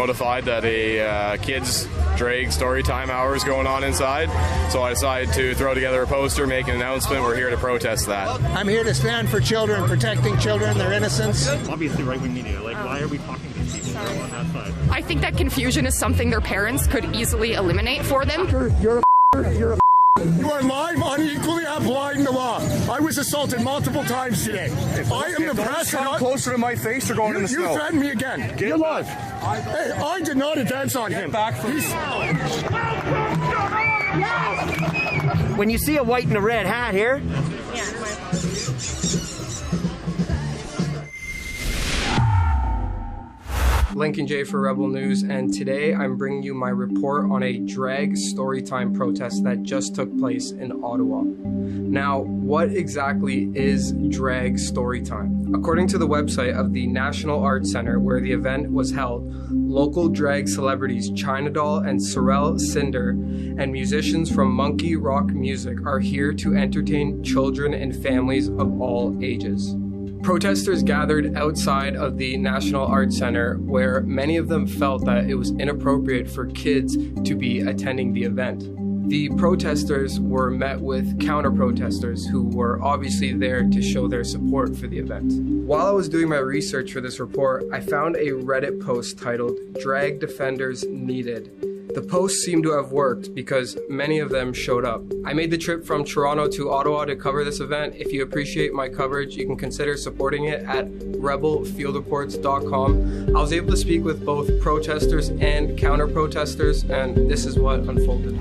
notified that a kids drag story time hour is going on inside, so I decided to throw together a poster, make an announcement. We're here to protest that. I'm here to stand for children, protecting children, their innocence. Obviously right-wing media, why are we talking to these people on that side? I think that confusion is something their parents could easily eliminate for them. You're a You are live, unequally applying the law. I was assaulted multiple times today. I am the press. Come closer to my face or going in the snow. You threatened me again. You're live. Hey, I did not advance on him. Back from When you see a white and a red hat here, Lincoln J for Rebel News, and today I'm bringing you my report on a drag storytime protest that just took place in Ottawa. Now, what exactly is drag storytime? According to the website of the National Arts Centre where the event was held, local drag celebrities China Doll and Sorrel Cinder and musicians from Monkey Rock Music are here to entertain children and families of all ages. Protesters gathered outside of the National Arts Centre where many of them felt that it was inappropriate for kids to be attending the event. The protesters were met with counter-protesters who were obviously there to show their support for the event. While I was doing my research for this report, I found a Reddit post titled "Drag Defenders Needed." The post seemed to have worked because many of them showed up. I made the trip from Toronto to Ottawa to cover this event. If you appreciate my coverage, you can consider supporting it at rebelfieldreports.com. I was able to speak with both protesters and counter-protesters, and this is what unfolded.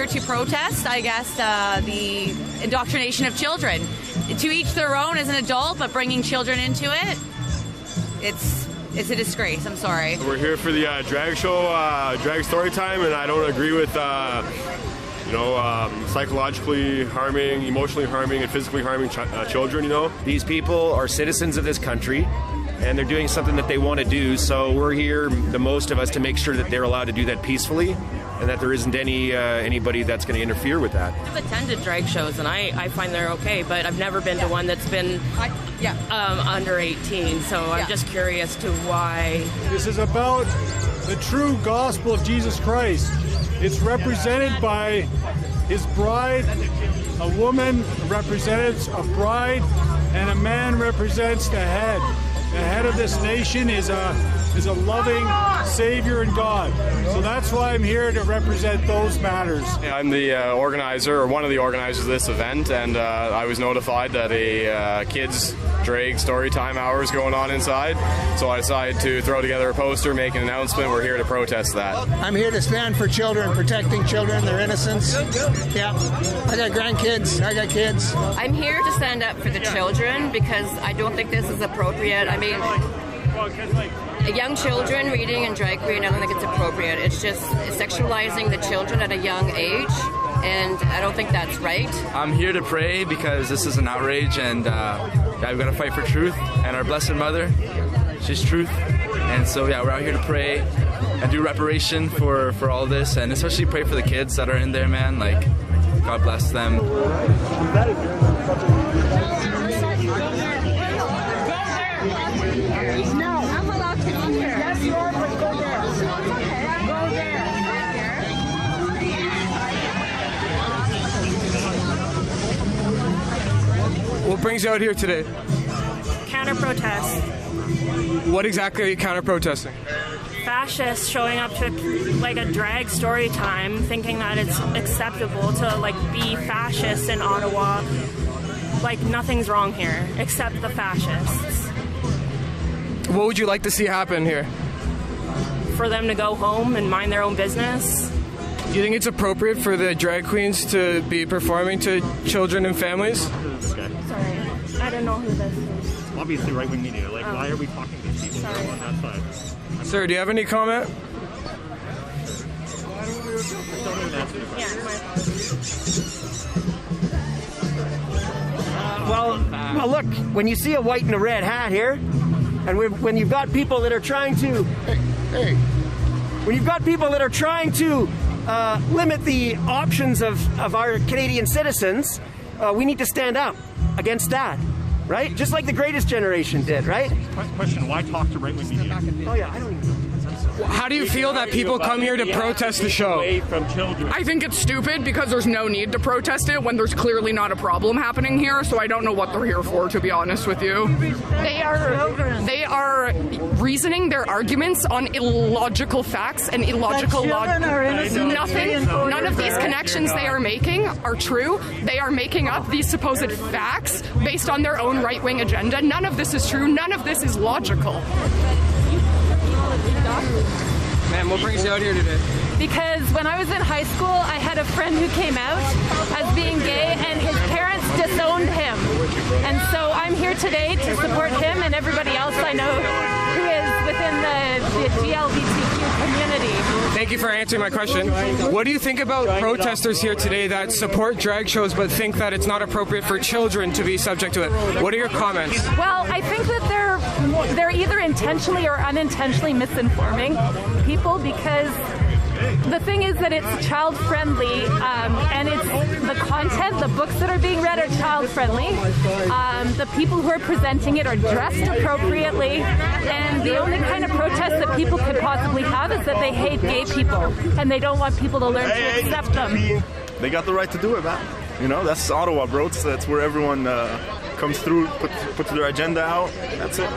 To protest, I guess, the indoctrination of children. To each their own as an adult, but bringing children into it, it's a disgrace. I'm sorry. We're here for the drag show, drag story time, and I don't agree with psychologically harming, emotionally harming, and physically harming children. These people are citizens of this country, and they're doing something that they want to do. So we're here, the most of us, to make sure that they're allowed to do that peacefully, and that there isn't anybody that's going to interfere with that. I've attended drag shows, and I find they're okay, but I've never been to one that's been under 18, so I'm just curious to why. This is about the true gospel of Jesus Christ. It's represented by his bride. A woman represents a bride, and a man represents the head. The head of this nation is a loving Savior and God. So that's why I'm here to represent those matters. Yeah, I'm the organizer, or one of the organizers of this event, and I was notified that a kids drag story time hour is going on inside, so I decided to throw together a poster, make an announcement. We're here to protest that. I'm here to stand for children, protecting children, their innocence. Yeah, I got grandkids, I got kids. I'm here to stand up for the children because I don't think this is appropriate. I mean, young children reading and drag queen, I don't think it's appropriate. It's just sexualizing the children at a young age, and I don't think that's right. I'm here to pray because this is an outrage, and we're going to fight for truth, and our Blessed Mother, she's truth. And so, we're out here to pray and do reparation for all this, and especially pray for the kids that are in there, man. Like, God bless them. What brings you out here today? Counter-protest. What exactly are you counter-protesting? Fascists showing up to like a drag story time thinking that it's acceptable to be fascists in Ottawa. Like, nothing's wrong here except the fascists. What would you like to see happen here? For them to go home and mind their own business. Do you think it's appropriate for the drag queens to be performing to children and families? Sorry, I don't know who this is. Obviously right-wing media. Why are we talking to these people on that side? Sir, do you have any comment? Well, look, when you see a white and a red hat here, and when you've got people that are trying to, when you've got people that are trying to limit the options of our Canadian citizens, we need to stand up against that, right? Just like the Greatest Generation did, right? Question, why talk to right-wing media? Oh yeah, I don't even know. How do you feel that people come here to protest the show? I think it's stupid because there's no need to protest it when there's clearly not a problem happening here, so I don't know what they're here for, to be honest with you. They are reasoning their arguments on illogical facts and illogical logic. None of these connections they are making are true. They are making up these supposed facts based on their own right-wing agenda. None of this is true. None of this is logical. Man, what brings you out here today? Because when I was in high school, I had a friend who came out as being gay, and his parents disowned him. And so I'm here today to support him and everybody else I know who is within the GLBTQ community. Thank you for answering my question. What do you think about protesters here today that support drag shows but think that it's not appropriate for children to be subject to it? What are your comments? Well, I think that they're either intentionally or unintentionally misinforming people, because the thing is that it's child friendly, and it's the content, the books that are being read are child friendly. The people who are presenting it are dressed appropriately, and the only kind of protest that people could possibly have is that they hate gay people and they don't want people to learn to accept them. They got the right to do it, man. You know, that's Ottawa, bro. That's where everyone comes through, puts their agenda out. That's it.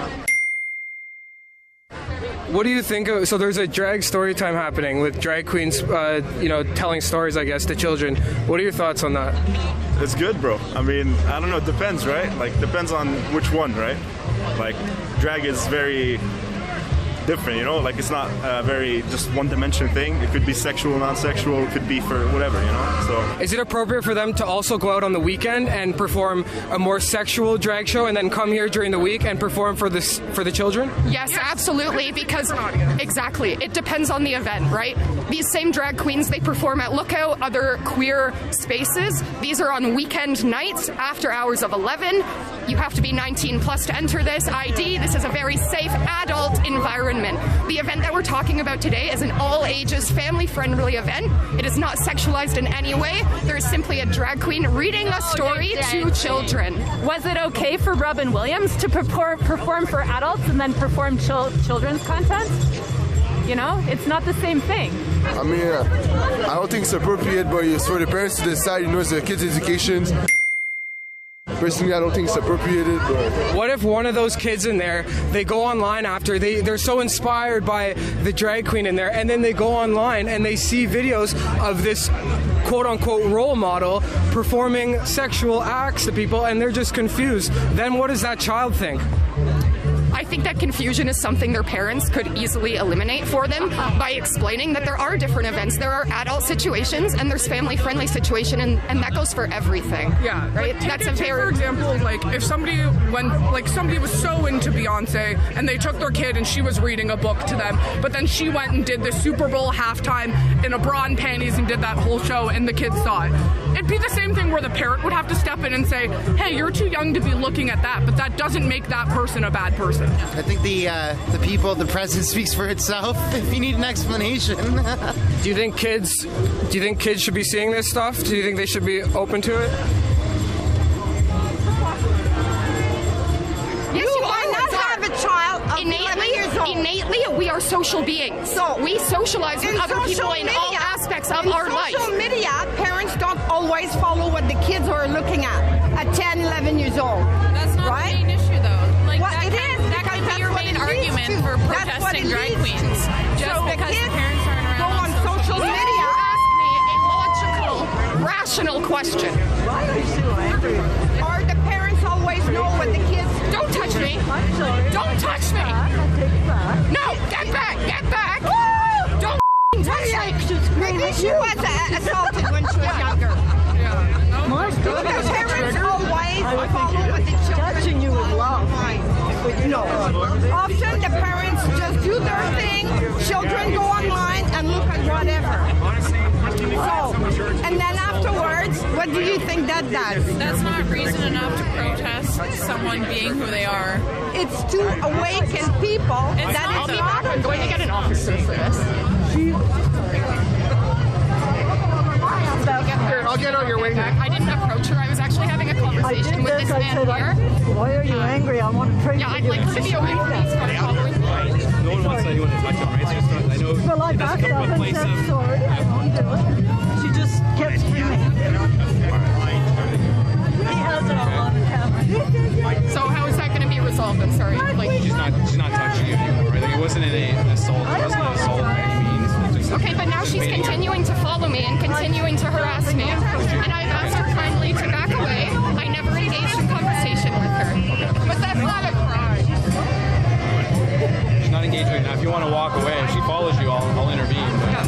What do you think of, so there's a drag story time happening with drag queens, telling stories, I guess, to children. What are your thoughts on that? It's good, bro. I mean, I don't know, it depends, right? Like, depends on which one, right? Like, drag is very different, you know? Like, it's not a very just one-dimensional thing. It could be sexual, non-sexual, it could be for whatever, you know? So, is it appropriate for them to also go out on the weekend and perform a more sexual drag show and then come here during the week and perform for the children? Yes, absolutely, because exactly, it depends on the event, right? These same drag queens, they perform at Lookout, other queer spaces. These are on weekend nights after hours of 11. You have to be 19 plus to enter this ID. This is a very safe adult environment. The event that we're talking about today is an all-ages, family-friendly event. It is not sexualized in any way. There is simply a drag queen reading a story to children. Was it okay for Robin Williams to perform for adults and then perform children's content? You know, it's not the same thing. I mean, I don't think it's appropriate, but it's for the parents to decide, you know, it's the kids' education. Personally, I don't think it's appropriated, but... What if one of those kids in there, they go online after, they're so inspired by the drag queen in there, and then they go online and they see videos of this quote-unquote role model performing sexual acts to people, and they're just confused. Then what does that child think? I think that confusion is something their parents could easily eliminate for them by explaining that there are different events. There are adult situations and there's family-friendly situation, and that goes for everything. Yeah, right. That's a very. For example, like if somebody was so into Beyonce and they took their kid and she was reading a book to them, but then she went and did the Super Bowl halftime in a bra and panties and did that whole show, and the kids saw it. It'd be the same thing where the parent would have to step in and say, "Hey, you're too young to be looking at that," but that doesn't make that person a bad person. I think the present speaks for itself. If you need an explanation. Do you think kids should be seeing this stuff? Do you think they should be open to it? Yes, you might not have a child of 11 years old. Innately, we are social beings. So we socialize with other people in all aspects of our life. In social media, parents don't always follow what the kids are looking at 10, 11 years old. That's not right? the main issue, though. Like, well, that can be your main argument for protesting drag queens. Just because the parents aren't around go on social media. Ask me a logical, rational question. Why are you so angry? Or the parents always know what the kids... Don't touch me. Don't touch me. No, get back. Get back. Don't touch me. Maybe she was assaulted when she was younger. The parents always follow what the children touching you with love. No. Often the parents just do their thing. Children go online and look at whatever. So, and then afterwards, what do you think that does? That's not reason enough to protest someone being who they are. It's to awaken people that I'll it's be not back. I'm going to get an officer for this. I'll get out your way. I didn't approach her. I was actually having a conversation with this man here. Why are you angry? I want to trade. Yeah, I'd like to be away from these cars following me. No one wants anyone to touch them, right? So it's not, I know Well, I it doesn't backed come up from a and place said of... sorry. I won't do it. She just kept screaming. He has it all on camera. So how is that going to be resolved? I'm sorry. Like, She's not touching you anymore, right? Like, it wasn't an assault. It wasn't an assault by any means. It just, okay, but now she's continuing to follow me and continuing to harass me. And I've asked her kindly to back away. I never engaged in conversation with her. But that's not a crime. she's not engaging. Now, if you want to walk away, if she follows you, I'll intervene. But,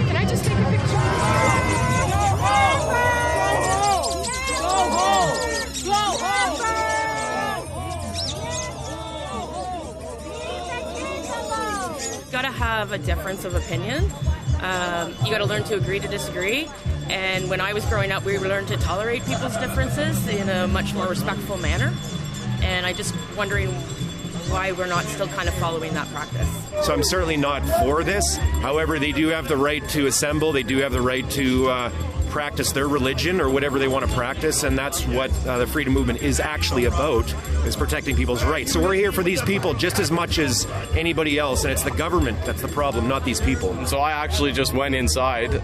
Can I just take a picture? Gotta have a difference of opinion. You gotta learn to agree to disagree. And when I was growing up, we learned to tolerate people's differences in a much more respectful manner. And I'm just wondering why we're not still kind of following that practice. So I'm certainly not for this. However, they do have the right to assemble. They do have the right to practice their religion or whatever they want to practice, and that's what the freedom movement is actually about, is protecting people's rights. So we're here for these people just as much as anybody else, and it's the government that's the problem, not these people. So I actually just went inside.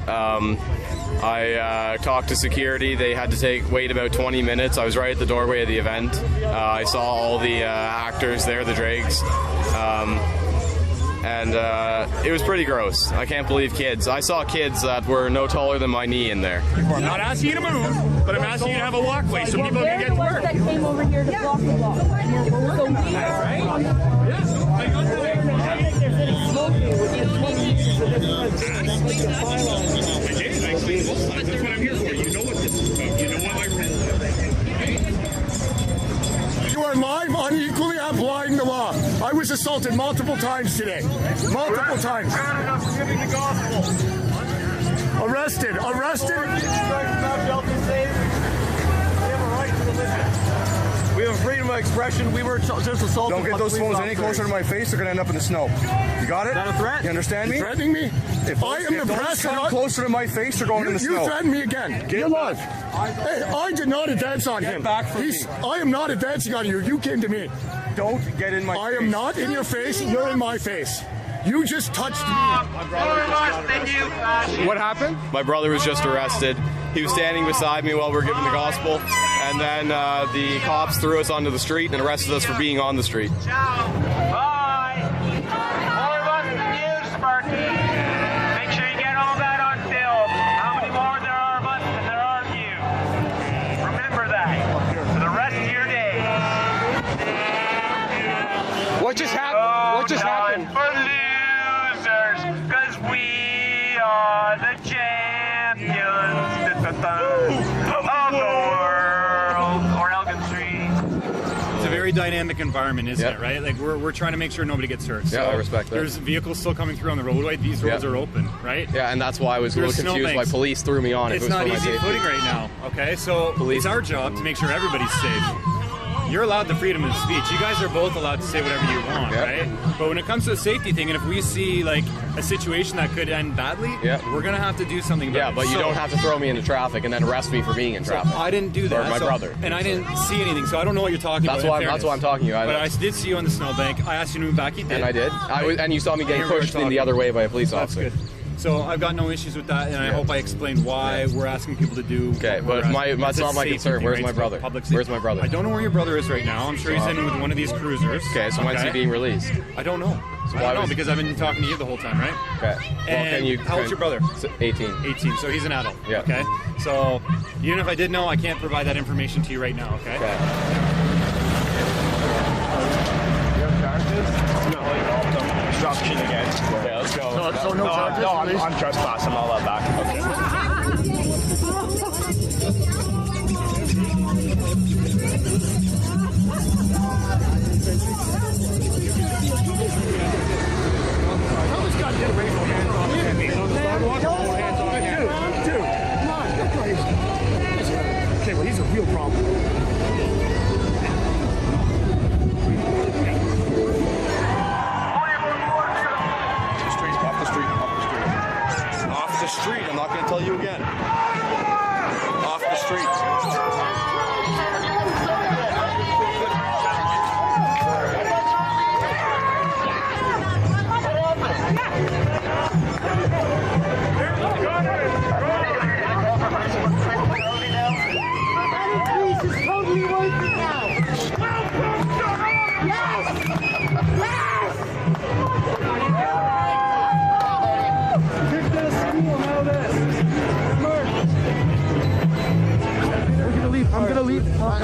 I talked to security. They had to wait about 20 minutes. I was right at the doorway of the event. I saw all the actors there, the dregs. And it was pretty gross. I can't believe kids. I saw kids that were no taller than my knee in there. I'm not asking you to move, but I'm asking you to have a walkway so people can get to work. That came over here to block the block. So we That's what I'm here for. You know what this is about. You know what my You are live on Equally Applying the Law. I was assaulted multiple times today. Multiple times. Arrested. We have freedom of expression. We were just assaulted. Don't get those phones any closer to my face. They're going to end up in the snow. You got it? Is that a threat? You understand me? You're threatening me? If I am the press, come closer to my face, they're going in the snow. You threaten me again. Get live. Hey, I did not advance on him. Back from me. I am not advancing on you. You came to me. Don't get in my face. I am not in your face. You're in my face. You just touched me. What happened? My brother was just arrested. He was standing beside me while we were giving the gospel, and then the cops threw us onto the street and arrested us for being on the street. Bye. More of us than you, Sparky. Make sure you get all that on film. How many more there are of us than there are of you. Remember that for the rest of your days. What just happened? What just happened? For losers, because we are the champions of the world. Or Elgin Street. It's a very dynamic environment, isn't it, right? Like, we're trying to make sure nobody gets hurt. Yeah, I respect that. There's vehicles still coming through on the roadway. These roads are open, right? Yeah, and that's why I was a little confused why police threw me on. It's if it was not for my easy safety. footing right now, okay? So it's our job to make sure everybody's safe. You're allowed the freedom of speech. You guys are both allowed to say whatever you want, right? But when it comes to the safety thing, and if we see like a situation that could end badly, we're gonna have to do something about it. Yeah, but you don't have to throw me into traffic and then arrest me for being in traffic. I didn't do that. Or my brother. And I didn't see anything, so I don't know what you're talking That's about. That's why I'm talking to you. But I did see you on the snowbank. I asked you to move back. You did. And I did. And you saw me getting pushed in the other way by a police officer. That's good. So I've got no issues with that, and I hope I explained why we're asking people to do. Okay, but that's not my concern. Where's my brother? Where's my brother? I don't know where your brother is right now. I'm sure he's in with one of these cruisers. Okay, so when's he being released? I don't know. So I don't know because I've been talking to you the whole time, right? Okay. And how old's your brother? 18. 18. So he's an adult. Yeah. Okay. So even if I did know, I can't provide that information to you right now. Okay. Obstruction again. Okay, let's go. So no charges? No, I'm trespassing. I'm all allowed back.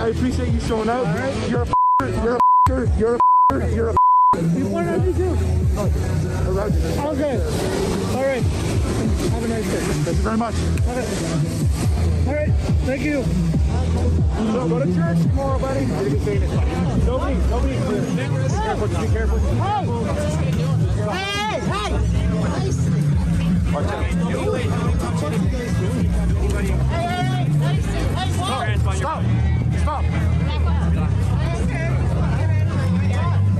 I appreciate you showing up. Right. You're a you're a you're a you're a What did I do? Okay. All right. Have a nice day. Thank you very much. All right. Thank you. So go to church tomorrow, buddy. Nobody. Be careful. Be careful. Hey! Watch out. Stop.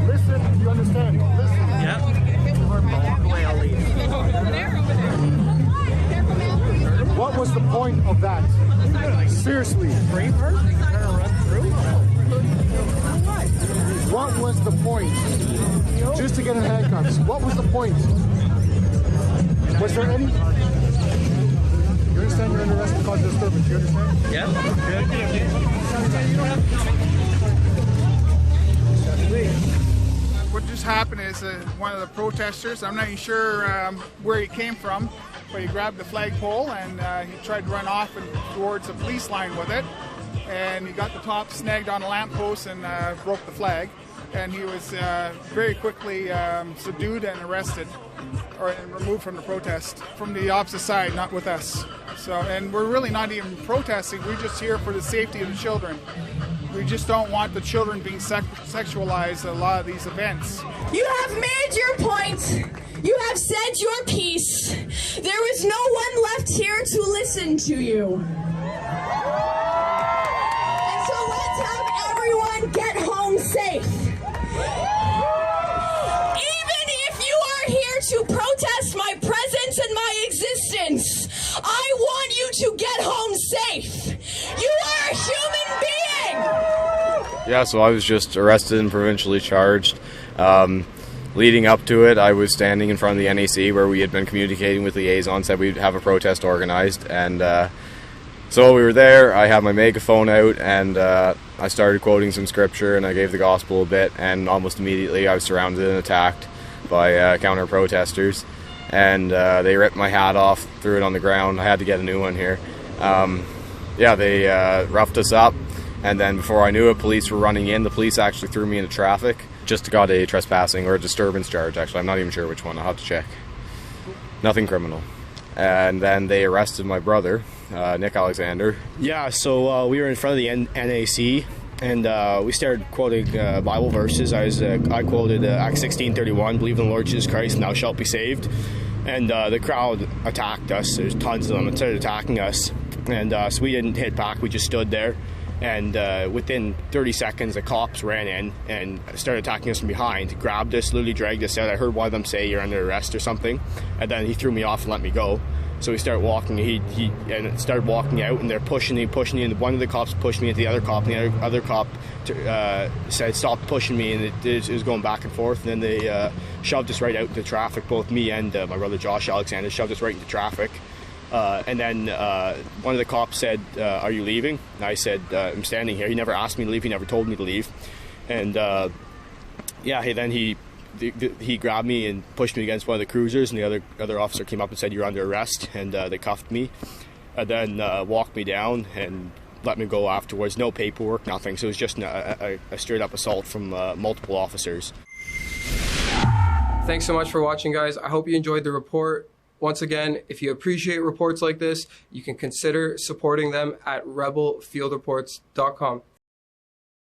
Listen, you understand? Listen. Yeah. I'll leave. What was the point of that? Seriously. What was the point? Just to get in handcuffs. What was the point? Was there any? You understand you're under arrest for cause of disturbance? You understand? Yeah. What just happened is one of the protesters, I'm not even sure where he came from, but he grabbed the flagpole and he tried to run off towards the police line with it. And he got the top snagged on a lamppost and broke the flag. And he was very quickly subdued and arrested and removed from the protest, from the opposite side, not with us. So, and we're really not even protesting, we're just here for the safety of the children. We just don't want the children being sexualized at a lot of these events. You have made your point. You have said your piece. There is no one left here to listen to you. And so let's have everyone get home safe. Even if you are here to protest my presence and my existence, I want you to get home safe. You are a human being. Yeah, so I was just arrested and provincially charged. Leading up to it, I was standing in front of the NAC where we had been communicating with liaisons, said we'd have a protest organized, and so we were there. I had my megaphone out, and I started quoting some scripture, and I gave the gospel a bit, and almost immediately I was surrounded and attacked by counter-protesters, and they ripped my hat off, threw it on the ground. I had to get a new one here. Yeah, they roughed us up. And then before I knew it, police were running in. The police actually threw me into traffic. Just got a trespassing or a disturbance charge, actually. I'm not even sure which one. I'll have to check. Nothing criminal. And then they arrested my brother, Nick Alexander. Yeah, so we were in front of the NAC, and we started quoting Bible verses. I quoted Acts 16:31, believe in the Lord Jesus Christ and thou shalt be saved. And the crowd attacked us. There's tons of them that started attacking us. And so we didn't hit back. We just stood there. And within 30 seconds, the cops ran in and started attacking us from behind, grabbed us, literally dragged us out. I heard one of them say, "You're under arrest" or something. And then he threw me off and let me go. So we started walking. He started walking out, and they're pushing me. And one of the cops pushed me at the other cop, and the other cop said, "Stop pushing me." And it was going back and forth. And then they shoved us right out into traffic. Both me and my brother Josh Alexander shoved us right into traffic. And then one of the cops said, "Are you leaving?" And I said, "I'm standing here." He never asked me to leave. He never told me to leave. And then he grabbed me and pushed me against one of the cruisers, and the other officer came up and said, "You're under arrest," and they cuffed me, and then walked me down and let me go afterwards. No paperwork, nothing. So it was just a straight up assault from multiple officers. Thanks so much for watching, guys. I hope you enjoyed the report. Once again, if you appreciate reports like this, you can consider supporting them at rebelfieldreports.com.